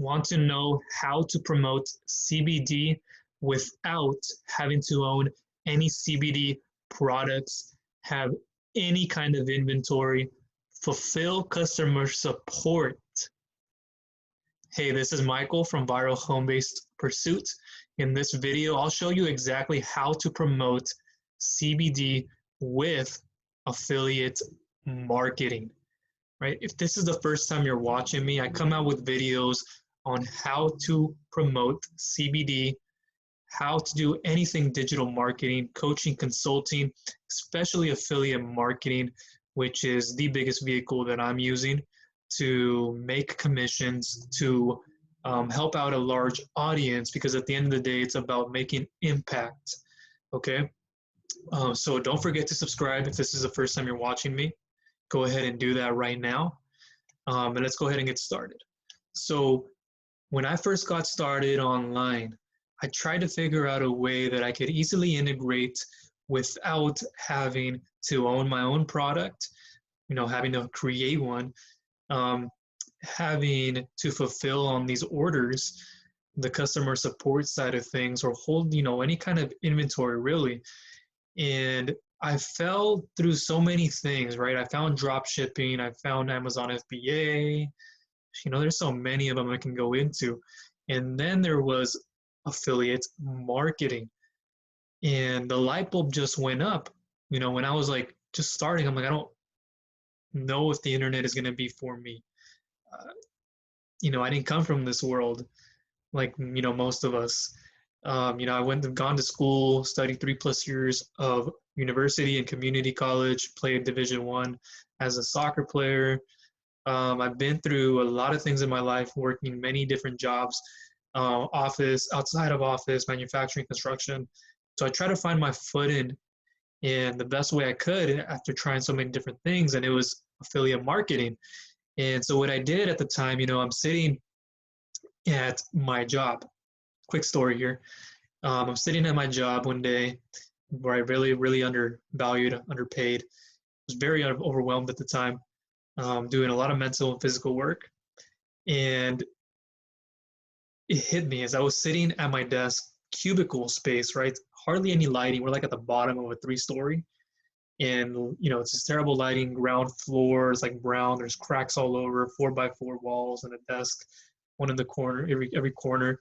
Want to know how to promote CBD without having to own any CBD products, have any kind of inventory, fulfill customer support? Hey, this is Michael from Viral Home Based Pursuit. In this video, I'll show you exactly how to promote CBD with affiliate marketing, right? If this is the first time you're watching me, I come out with videos on how to promote CBD, how to do anything digital marketing, coaching, consulting, especially affiliate marketing, which is the biggest vehicle that I'm using to make commissions, to help out a large audience, because at the end of the day, it's about making impact. Okay. So don't forget to subscribe if this is the first time you're watching me. Go ahead and do that right now. And let's go ahead and get started. So when I first got started online, I tried to figure out a way that I could easily integrate without having to own my own product, having to create one, having to fulfill on these orders, the customer support side of things, or hold, any kind of inventory really. And I fell through so many things, right? I found drop shipping, I found Amazon FBA, there's so many of them I can go into. And then there was affiliate marketing. And the light bulb just went up. When I was like just starting, I'm like, I don't know if the internet is going to be for me. I didn't come from this world like, most of us. I gone to school, studied 3+ years of university and community college, played Division I as a soccer player. I've been through a lot of things in my life, working many different jobs, office, outside of office, manufacturing, construction. So I try to find my footing in the best way I could after trying so many different things, and it was affiliate marketing. And so what I did at the time, I'm sitting at my job. Quick story here. I'm sitting at my job one day where I really, really undervalued, underpaid. Was very overwhelmed at the time, doing a lot of mental and physical work. And it hit me as I was sitting at my desk, cubicle space, right? Hardly any lighting. We're like at the bottom of a 3-story. And, it's just terrible lighting, ground floor is like brown. There's cracks all over, 4x4 walls and a desk, one in the corner, every corner.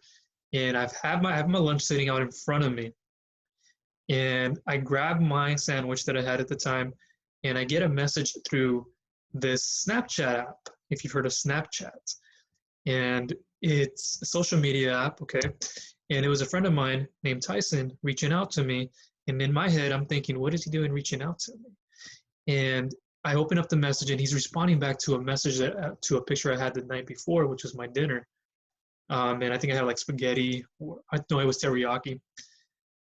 And I have my lunch sitting out in front of me. And I grab my sandwich that I had at the time, and I get a message through this Snapchat app, if you've heard of Snapchat. And it's a social media app, okay? And it was a friend of mine named Tyson reaching out to me. And in my head, I'm thinking, what is he doing reaching out to me? And I open up the message, and he's responding back to a message to a picture I had the night before, which was my dinner. And I think I had like spaghetti, or no, it was teriyaki.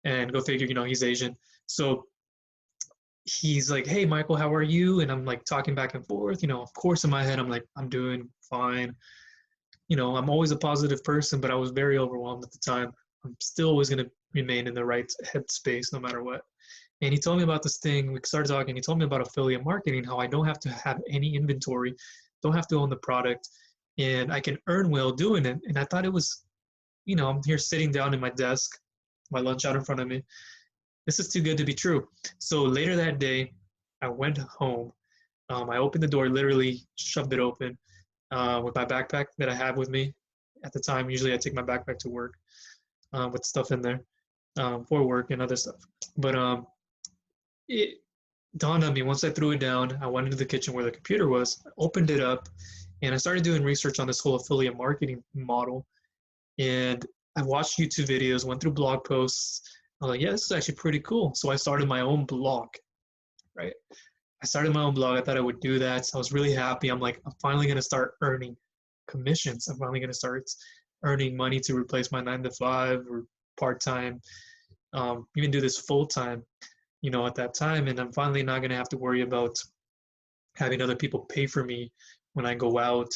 And go figure, he's Asian. So he's like, hey, Michael, how are you? And I'm like talking back and forth. Of course, in my head, I'm like, I'm doing fine. I'm always a positive person, but I was very overwhelmed at the time. I'm still always going to remain in the right headspace no matter what. And he told me about this thing. We started talking. He told me about affiliate marketing, how I don't have to have any inventory, don't have to own the product, and I can earn well doing it. And I thought it was, I'm here sitting down in my desk, my lunch out in front of me. This is too good to be true. So later that day, I went home. I opened the door, literally shoved it open with my backpack that I have with me at the time. Usually I take my backpack to work with stuff in there for work and other stuff. But it dawned on me once I threw it down. I went into the kitchen where the computer was, opened it up, and I started doing research on this whole affiliate marketing model. And I watched YouTube videos, went through blog posts. I was like, yeah, this is actually pretty cool. So I started my own blog, right? I started my own blog. I thought I would do that. So I was really happy. I'm like, I'm finally going to start earning commissions. I'm finally going to start earning money to replace my 9-to-5 or part-time, even do this full-time, at that time. And I'm finally not going to have to worry about having other people pay for me when I go out.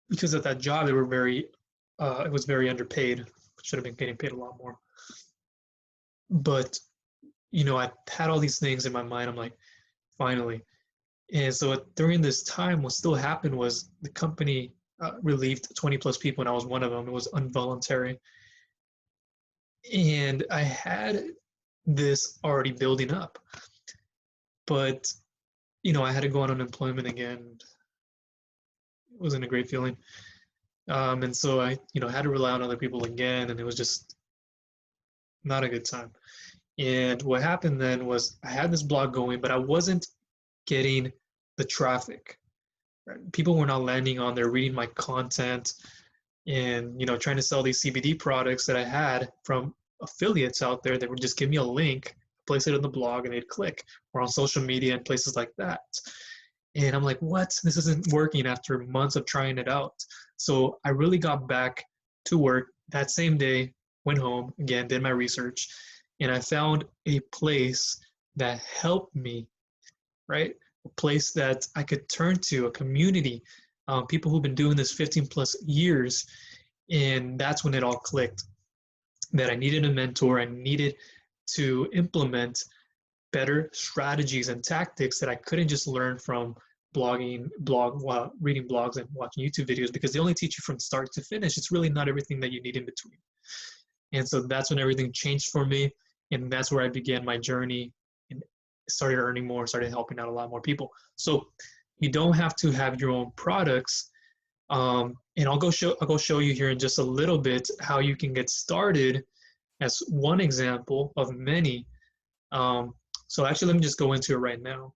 Because at that job, it was very underpaid. Should have been getting paid a lot more. But, I had all these things in my mind. I'm like, finally. And so during this time, what still happened was the company relieved 20 plus people, and I was one of them. It was involuntary. And I had this already building up, but I had to go on unemployment again. It wasn't a great feeling. And so I, had to rely on other people again, and it was just not a good time. And what happened then was I had this blog going, but I wasn't getting the traffic. Right? People were not landing on there, reading my content, and trying to sell these CBD products that I had from affiliates out there that would just give me a link, place it on the blog, and they'd click, or on social media and places like that. And I'm like, what? This isn't working after months of trying it out. So I really got back to work that same day, went home, again, did my research, and I found a place that helped me, right? A place that I could turn to, a community, people who've been doing this 15 plus years. And that's when it all clicked, that I needed a mentor. I needed to implement better strategies and tactics that I couldn't just learn from reading blogs and watching YouTube videos, because they only teach you from start to finish. It's really not everything that you need in between. And so that's when everything changed for me. And that's where I began my journey and started earning more, started helping out a lot more people. So you don't have to have your own products. And I'll go show you here in just a little bit how you can get started as one example of many. So actually, let me just go into it right now.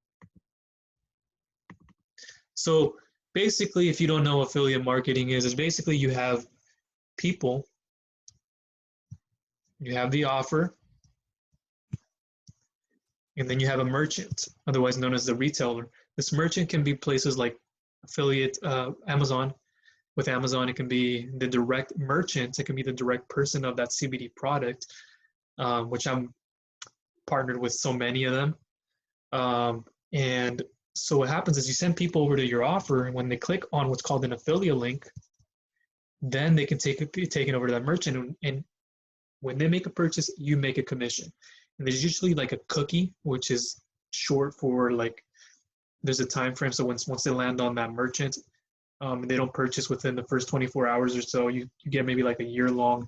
So basically, if you don't know what affiliate marketing is basically you have people, you have the offer, and then you have a merchant, otherwise known as the retailer. This merchant can be places like affiliate, Amazon. With Amazon, it can be the direct merchant. It can be the direct person of that CBD product, which I'm partnered with so many of them. And so what happens is you send people over to your offer, and when they click on what's called an affiliate link, then they can take it over to that merchant. And when they make a purchase, you make a commission. And there's usually like a cookie, which is short for like, there's a time frame. So once they land on that merchant, they don't purchase within the first 24 hours or so, you get maybe like a year long.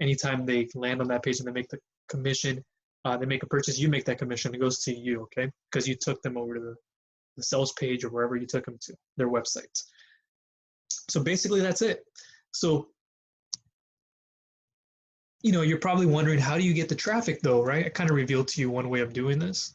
Anytime they land on that page and they make the commission, they make a purchase, you make that commission. It goes to you, okay? Because you took them over to the sales page or wherever you took them to, their website. So basically that's it. So, you're probably wondering, how do you get the traffic though, right? I kind of revealed to you one way of doing this.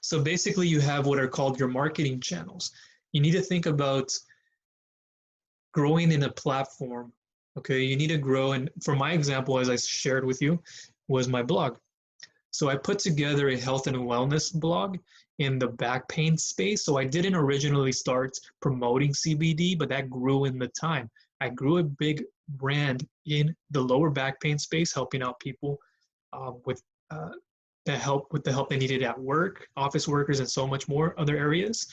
So basically you have what are called your marketing channels. You need to think about growing in a platform, okay? You need to grow, and for my example, as I shared with you, was my blog. So I put together a health and wellness blog in the back pain space. So I didn't originally start promoting CBD, but that grew in the time. I grew a big brand in the lower back pain space, helping out people with the help they needed at work, office workers, and so much more other areas.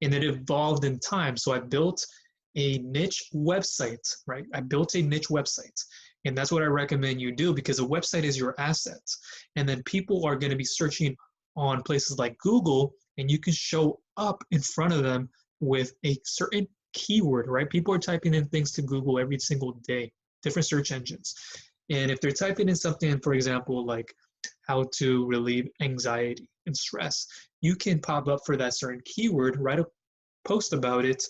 And it evolved in time. So I built a niche website, right? I built a niche website. And that's what I recommend you do, because a website is your asset. And then people are going to be searching on places like Google, and you can show up in front of them with a certain keyword, right? People are typing in things to Google every single day, different search engines. And if they're typing in something, for example, like how to relieve anxiety and stress, you can pop up for that certain keyword, write a post about it,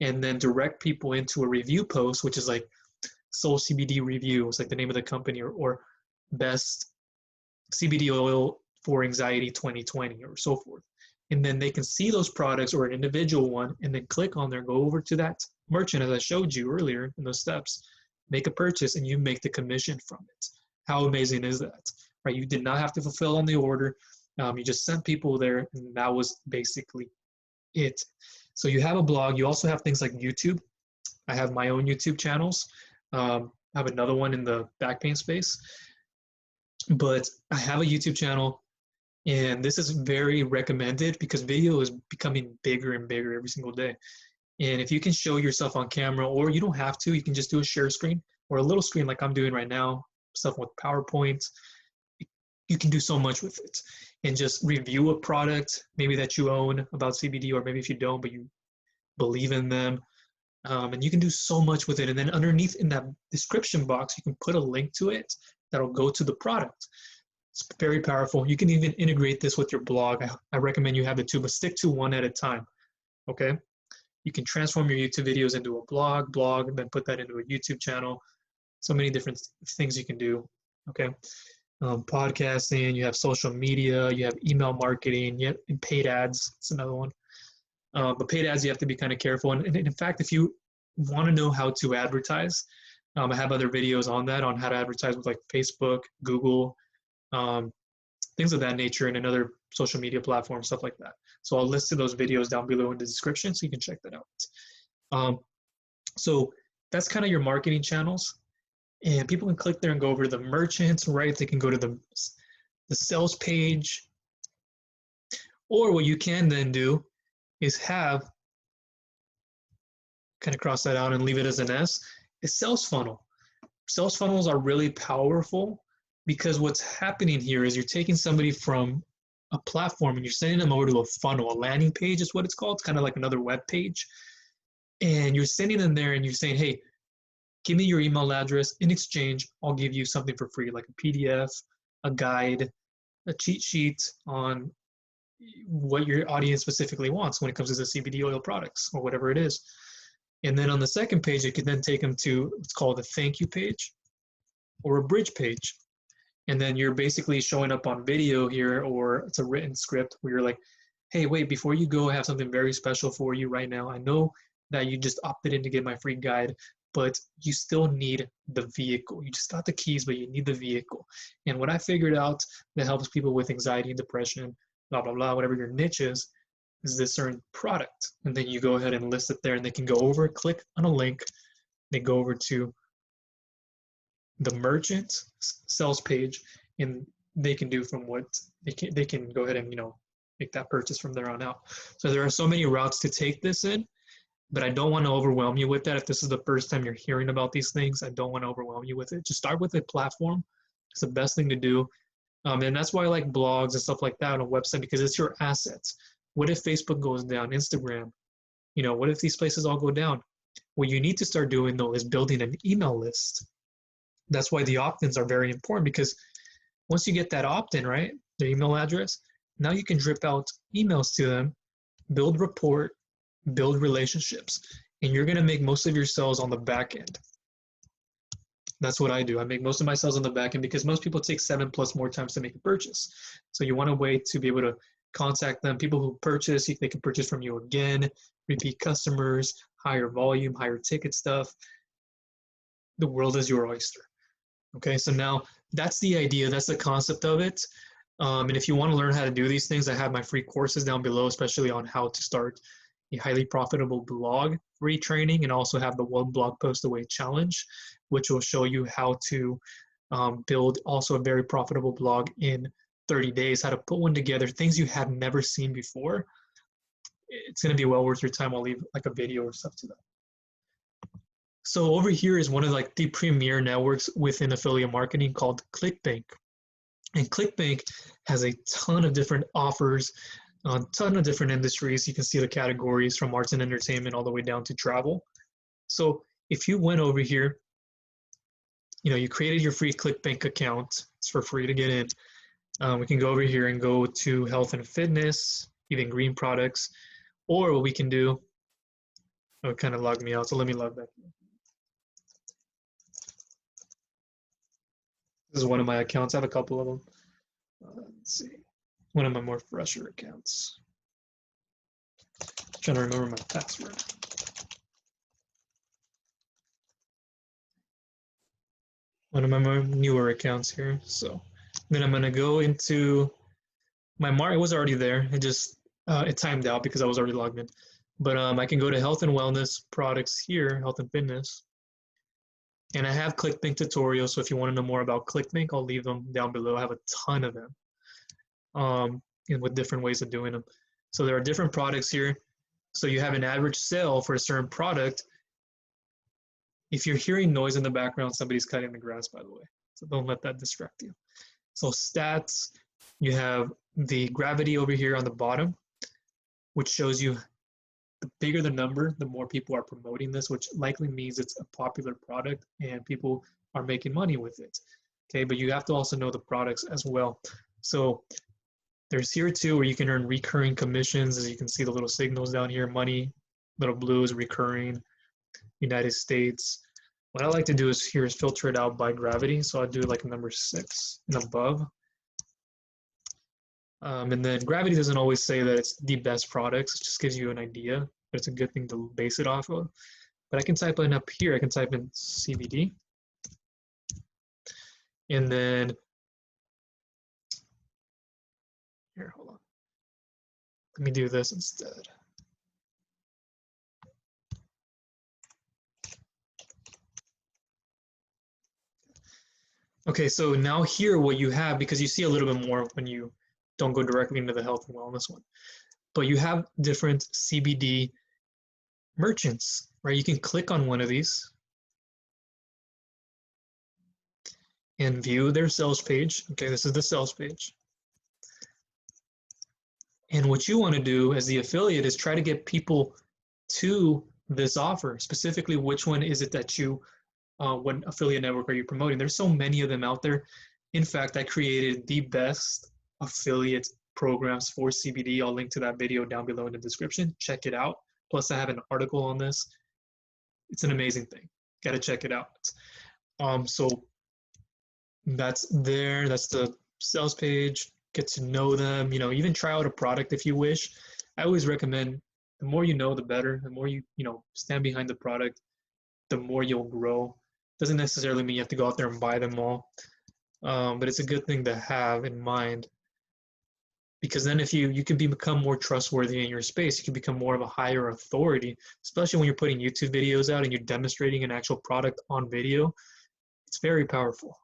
and then direct people into a review post, which is like Soul CBD review, it's like the name of the company, or best CBD oil for anxiety 2020 or so forth. And then they can see those products or an individual one, and then click on there, go over to that merchant as I showed you earlier in those steps, make a purchase, and you make the commission from it. How amazing is that? Right? You did not have to fulfill on the order. You just sent people there, and that was basically it. So you have a blog. You also have things like YouTube. I have my own YouTube channels. I have another one in the back pain space. But I have a YouTube channel, and this is very recommended because video is becoming bigger and bigger every single day. And if you can show yourself on camera, or you don't have to, you can just do a share screen or a little screen like I'm doing right now, stuff with PowerPoint. you can do so much with it. And just review a product, maybe that you own about CBD, or maybe if you don't, but you believe in them. And you can do so much with it. And then underneath in that description box, you can put a link to it that'll go to the product. It's very powerful. You can even integrate this with your blog. I recommend you have the two, but stick to one at a time. Okay. You can transform your YouTube videos into a blog, and then put that into a YouTube channel. So many different things you can do. Okay. Podcasting, you have social media, you have email marketing, you have and paid ads. It's another one. But paid ads, you have to be kind of careful. And in fact, if you want to know how to advertise, I have other videos on that, on how to advertise with like Facebook, Google, things of that nature, and another social media platforms, stuff like that. So I'll list those videos down below in the description so you can check that out. So that's kind of your marketing channels. And people can click there and go over to the merchants, right? They can go to the sales page. Or what you can then do is have, kind of cross that out and leave it as an S, is sales funnel. Sales funnels are really powerful because what's happening here is you're taking somebody from a platform and you're sending them over to a funnel. A landing page is what it's called. It's kind of like another web page. And you're sending them there and you're saying, hey, give me your email address. In exchange, I'll give you something for free, like a PDF, a guide, a cheat sheet on what your audience specifically wants when it comes to the CBD oil products or whatever it is. And then on the second page, you can then take them to what's called a thank you page or a bridge page. And then you're basically showing up on video here, or it's a written script where you're like, hey, wait, before you go, I have something very special for you right now. I know that you just opted in to get my free guide, but you still need the vehicle. You just got the keys, but you need the vehicle. And what I figured out that helps people with anxiety and depression, blah, blah, blah, whatever your niche is this certain product. And then you go ahead and list it there, and they can go over, click on a link, they go over to the merchant sales page, and they can do from what they can go ahead and, you know, make that purchase from there on out. So there are so many routes to take this in, but I don't want to overwhelm you with that. If this is the first time you're hearing about these things, I don't want to overwhelm you with it. Just start with a platform. It's the best thing to do. And that's why I like blogs and stuff like that on a website, because it's your assets. What if Facebook goes down, Instagram? You know, what if these places all go down? What you need to start doing, though, is building an email list. That's why the opt-ins are very important, because once you get that opt-in, right, their email address, now you can drip out emails to them, build rapport, build relationships, and you're going to make most of your sales on the back end. That's what I do. I make most of my sales on the back end because most people take 7+ more times to make a purchase. So you want a way to be able to contact them, people who purchase, if they can purchase from you again, repeat customers, higher volume, higher ticket stuff. The world is your oyster. Okay, so now that's the idea, that's the concept of it. And if you want to learn how to do these things, I have my free courses down below, especially on how to start a highly profitable blog, free training, and also have the one blog post away challenge, which will show you how to build also a very profitable blog in 30 days, how to put one together, things you have never seen before. It's going to be well worth your time. I'll leave like a video or stuff to that. So over here is one of like the premier networks within affiliate marketing called ClickBank. And ClickBank has a ton of different offers, a ton of different industries. You can see the categories from arts and entertainment all the way down to travel. So if you went over here, you know, you created your free ClickBank account. It's for free to get in. We can go over here and go to health and fitness, even green products, or what we can do, oh, it kind of logged me out, so let me log back in. This is one of my accounts. I have a couple of them. Let's see. One of my more fresher accounts. I'm trying to remember my password. One of my more newer accounts here. So then I'm going to go into my it was already there. It just, it timed out because I was already logged in. But I can go to health and wellness products here, health and fitness. And I have ClickBank tutorials, so if you want to know more about ClickBank, I'll leave them down below. I have a ton of them, and with different ways of doing them. So there are different products here. So you have an average sale for a certain product. If you're hearing noise in the background, somebody's cutting the grass, by the way. So don't let that distract you. So stats, you have the gravity over here on the bottom, which shows you the bigger the number, the more people are promoting this, which likely means it's a popular product and people are making money with it. Okay, but you have to also know the products as well. So there's here too where you can earn recurring commissions. As you can see the little signals down here, money, little blue is recurring, United States. What I like to do is here is filter it out by gravity. So I'll do like number 6 and above. And then gravity doesn't always say that it's the best products. It just gives you an idea, but it's a good thing to base it off of. But I can type in up here, I can type in CBD. And then, here, hold on. Let me do this instead. Okay, so now here what you have, because you see a little bit more when you don't go directly into the health and wellness one, but you have different CBD merchants, right? You can click on one of these and view their sales page. Okay, this is the sales page. And what you want to do as the affiliate is try to get people to this offer. Specifically, which one is it that you, what affiliate network are you promoting? There's so many of them out there. In fact, I created the best affiliate programs for CBD. I'll link to that video down below in the description. Check it out. Plus, I have an article on this. It's an amazing thing. Got to check it out. So that's there. That's the sales page. Get to know them. You know, even try out a product if you wish. I always recommend the more you know, the better. The more you stand behind the product, the more you'll grow. Doesn't necessarily mean you have to go out there and buy them all, but it's a good thing to have in mind, because then if you can become more trustworthy in your space, you can become more of a higher authority, especially when you're putting YouTube videos out and you're demonstrating an actual product on video. It's very powerful.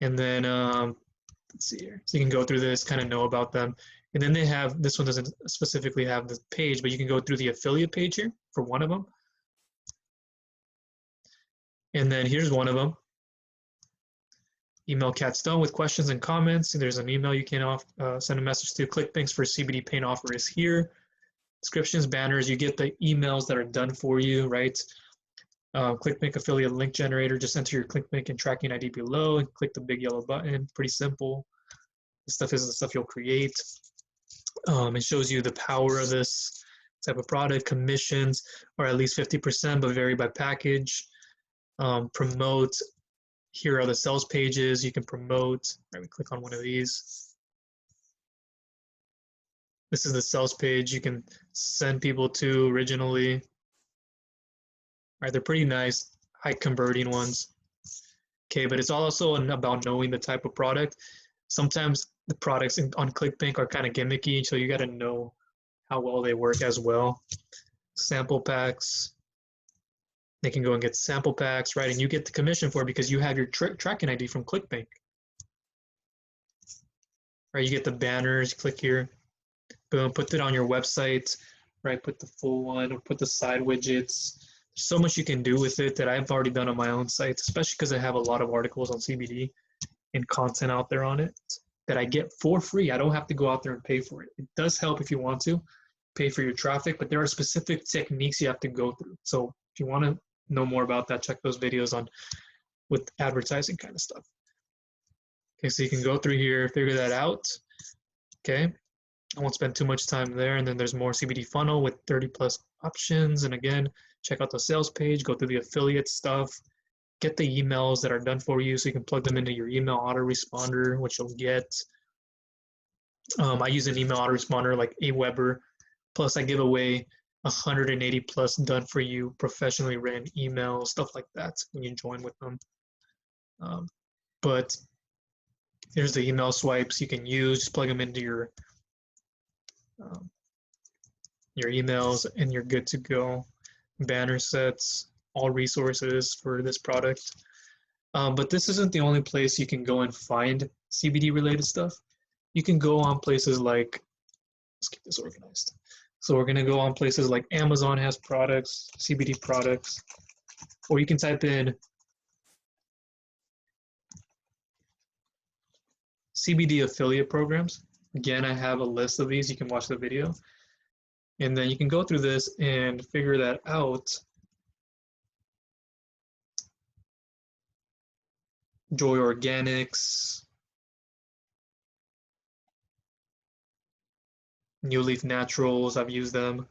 And then let's see here. So you can go through this, kind of know about them. And then they have, this one doesn't specifically have the page, but you can go through the affiliate page here for one of them. And then here's one of them. Email Cat Stone with questions and comments. There's an email you can send a message to. ClickBanks for CBD pain offer is here. Descriptions, banners, you get the emails that are done for you, right? ClickBank affiliate link generator, just enter your ClickBank and tracking ID below and click the big yellow button. Pretty simple. This stuff is the stuff you'll create. It shows you the power of this type of product. Commissions are at least 50%, but vary by package. Promote. Here are the sales pages you can promote. Right, we click on one of these. This is the sales page you can send people to originally. Right, they're pretty nice, high converting ones. Okay, but it's also about knowing the type of product. Sometimes the products on ClickBank are kind of gimmicky, so you got to know how well they work as well. Sample packs. They can go and get sample packs, right? And you get the commission for it because you have your tracking ID from ClickBank. Right, you get the banners, click here, boom, put it on your website, right? Put the full one, or put the side widgets. There's so much you can do with it that I've already done on my own site, especially because I have a lot of articles on CBD and content out there on it that I get for free. I don't have to go out there and pay for it. It does help if you want to pay for your traffic, but there are specific techniques you have to go through. So if you want to know more about that, check those videos on with advertising kind of stuff. Okay, so you can go through here, figure that out. Okay, I won't spend too much time there. And then there's more CBD funnel with 30 plus options. And again, check out the sales page, go through the affiliate stuff, get the emails that are done for you so you can plug them into your email autoresponder, which you'll get. I use an email autoresponder like Aweber, plus I give away 180 plus done for you, professionally written emails, stuff like that when you join with them. But here's the email swipes you can use. Just plug them into your emails and you're good to go. Banner sets, all resources for this product. But this isn't the only place you can go and find CBD related stuff. You can go on places like, let's keep this organized. So we're going to go on places like Amazon has products, CBD products, or you can type in CBD affiliate programs. Again, I have a list of these. You can watch the video. And then you can go through this and figure that out. Joy Organics, New Leaf Naturals, I've used them.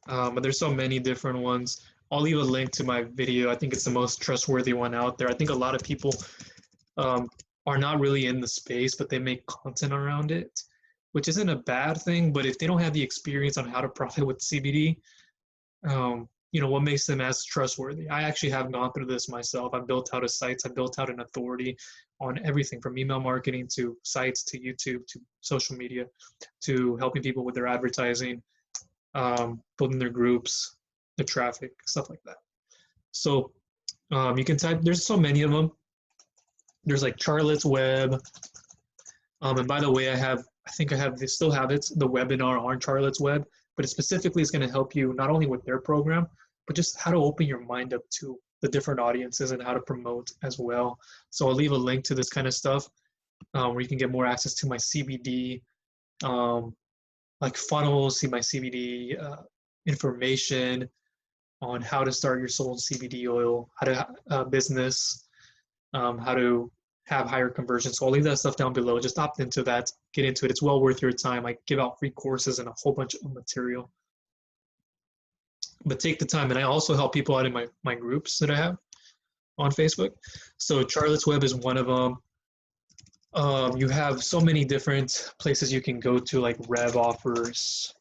But there's so many different ones. I'll leave a link to my video. I think it's the most trustworthy one out there. I think a lot of people um, are not really in the space, but they make content around it, which isn't a bad thing. But if they don't have the experience on how to profit with CBD, what makes them as trustworthy? I actually have gone through this myself. I've built out a site. I built out an authority on everything from email marketing to sites to YouTube to social media to helping people with their advertising, building their groups, the traffic, stuff like that. So you can type, there's so many of them. There's like Charlotte's Web. And by the way, they still have it, the webinar on Charlotte's Web, but it specifically is going to help you not only with their program, but just how to open your mind up to the different audiences and how to promote as well. So I'll leave a link to this kind of stuff where you can get more access to my CBD, like funnels, see my CBD information on how to start your sold CBD oil, how to business, how to have higher conversions. So I'll leave that stuff down below. Just opt into that, get into it. It's well worth your time. I give out free courses and a whole bunch of material. But take the time. And I also help people out in my groups that I have on Facebook. So Charlotte's Web is one of them. You have so many different places you can go to, like Rev Offers.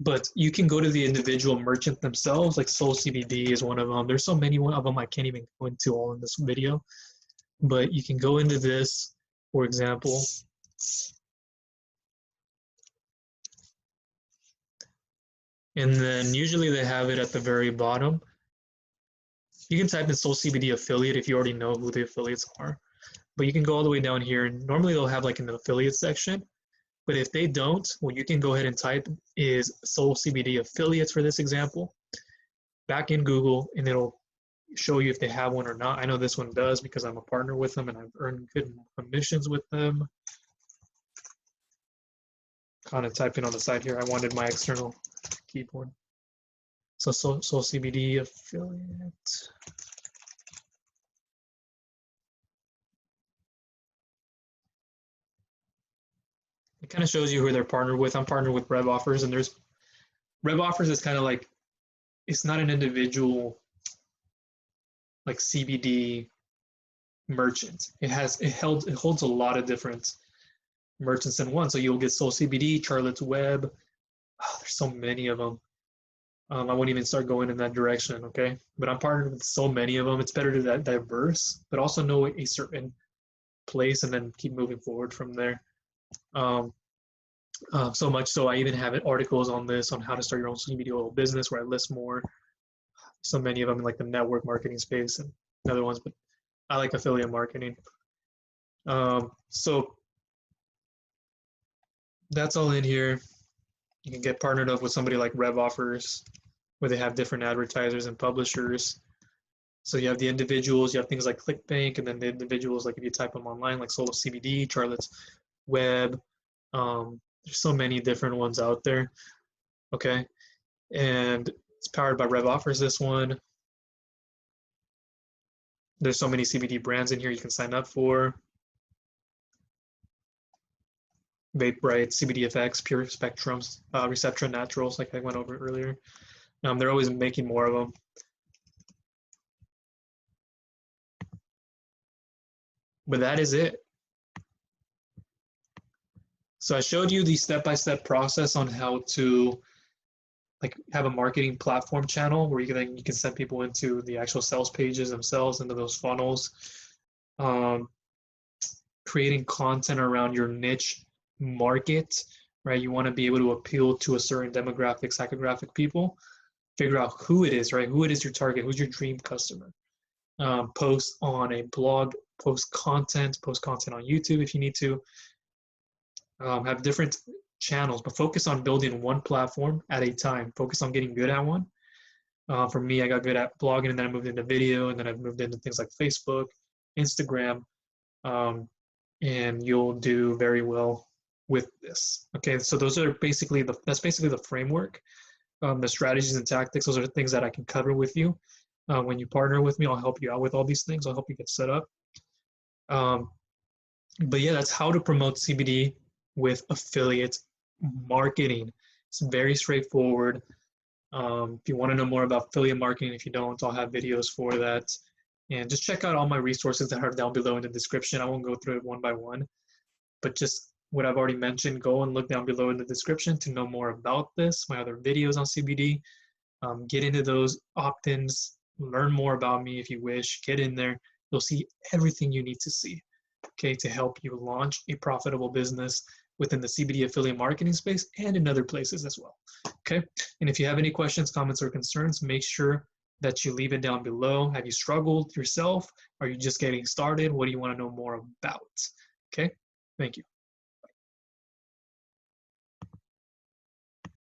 But you can go to the individual merchant themselves, like Soul CBD is one of them. There's so many of them I can't even go into all in this video. But you can go into this, for example. And then usually they have it at the very bottom. You can type in Soul CBD affiliate if you already know who the affiliates are. But you can go all the way down here, and normally they'll have like an affiliate section. But if they don't, what you can go ahead and type is Soul CBD affiliates for this example, back in Google, and it'll show you if they have one or not. I know this one does because I'm a partner with them and I've earned good commissions with them. Kind of typing on the side here. I wanted my external keyboard. So Soul CBD affiliate. It kind of shows you who they're partnered with. I'm partnered with Rev Offers, and Rev Offers is kind of like, it's not an individual like CBD merchant. It holds a lot of different merchants in one. So you'll get Soul CBD, Charlotte's Web. Oh, there's so many of them. I won't even start going in that direction, okay? But I'm partnered with so many of them. It's better to diverse, but also know a certain place and then keep moving forward from there. So much so I even have articles on this, on how to start your own CBD oil business, where I list more. So many of them in like the network marketing space and other ones, but I like affiliate marketing. So that's all in here. You can get partnered up with somebody like Rev Offers, where they have different advertisers and publishers. So you have the individuals, you have things like ClickBank, and then the individuals, like if you type them online, like Soul CBD, Charlotte's Web. There's so many different ones out there. Okay. And it's powered by Rev Offers, this one. There's so many CBD brands in here you can sign up for. Vape Bright, CBD FX, Pure Spectrums, Receptra Naturals, like I went over earlier. They're always making more of them. But that is it. So I showed you the step-by-step process on how to like have a marketing platform channel where you can send people into the actual sales pages themselves, into those funnels. Creating content around your niche market, right? You want to be able to appeal to a certain demographic, psychographic people. Figure out who it is, right? Who it is your target, who's your dream customer. Post on a blog, post content on YouTube if you need to. Have different channels, but focus on building one platform at a time. Focus on getting good at one. For me, I got good at blogging, and then I moved into video, and then I've moved into things like Facebook, Instagram, and you'll do very well with this. Okay, so those are basically that's basically the framework, the strategies and tactics. Those are the things that I can cover with you. When you partner with me, I'll help you out with all these things. I'll help you get set up. Um, but yeah, that's how to promote CBD with affiliate marketing. It's very straightforward. If you want to know more about affiliate marketing, if you don't, I'll have videos for that. And just check out all my resources that are down below in the description. I won't go through it one by one, but just what I've already mentioned, go and look down below in the description to know more about this, my other videos on CBD. Get into those opt-ins, learn more about me if you wish, get in there. You'll see everything you need to see, okay, to help you launch a profitable business within the CBD affiliate marketing space and in other places as well, okay? And if you have any questions, comments, or concerns, make sure that you leave it down below. Have you struggled yourself? Are you just getting started? What do you want to know more about? Okay, thank you.